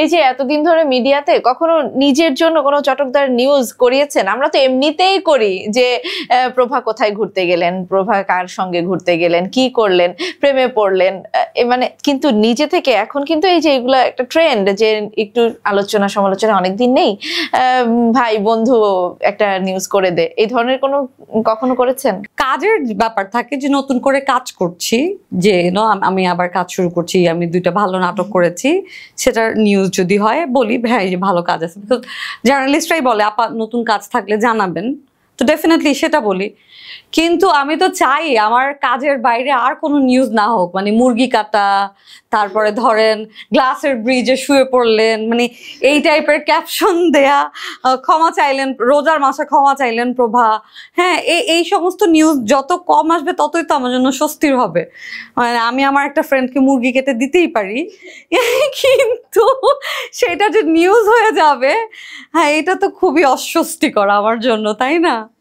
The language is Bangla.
এই যে এতদিন ধরে মিডিয়াতে কখনো নিজের জন্য কোনো চটকদার নিউজ করিয়েছেন? আমরা তো এমনিতেই করি যে প্রভা কোথায় ঘুরতে গেলেন, প্রভা কার সঙ্গে ঘুরতে গেলেন, কি করলেন, প্রেমে পড়লেন, মানে কিন্তু নিজে থেকে এখন কিন্তু এই যে এগুলা একটা ট্রেন্ড যে একটু আলোচনা সমালোচনা অনেকদিন নেই, ভাই বন্ধু একটা নিউজ করে দে, এই ধরনের কোনো কখনো করেছেন? কাজের ব্যাপার থাকে যে নতুন করে কাজ করছি, যে আমি আবার কাজ শুরু করছি, আমি 2টা ভালো নাটক করেছি, সেটার নিউজ যদি হয় বলি হ্যাঁ এই যে ভালো কাজ আছে, বিকজ জার্নালিস্টরাই বলে আপা নতুন কাজ থাকলে জানাবেন, তো ডেফিনেটলি সেটা বলি। কিন্তু আমি তো চাই আমার কাজের বাইরে আর কোনো নিউজ না হোক, মানে মুরগি কাটা, তারপরে ধরেন গ্লাসের ব্রিজে শুয়ে পড়লেন, মানে এই টাইপের ক্যাপশন দেয়া, ক্ষমা চাইলেন, রোজার মাসে ক্ষমা চাইলেন প্রভা, হ্যাঁ এই সমস্ত নিউজ যত কম আসবে ততই তো আমার জন্য স্বস্তির হবে। মানে আমি আমার একটা ফ্রেন্ডকে মুরগি কেটে দিতেই পারি, কিন্তু সেটা যে নিউজ হয়ে যাবে, হ্যাঁ এটা তো খুবই অস্বস্তিকর আমার জন্য, তাই না?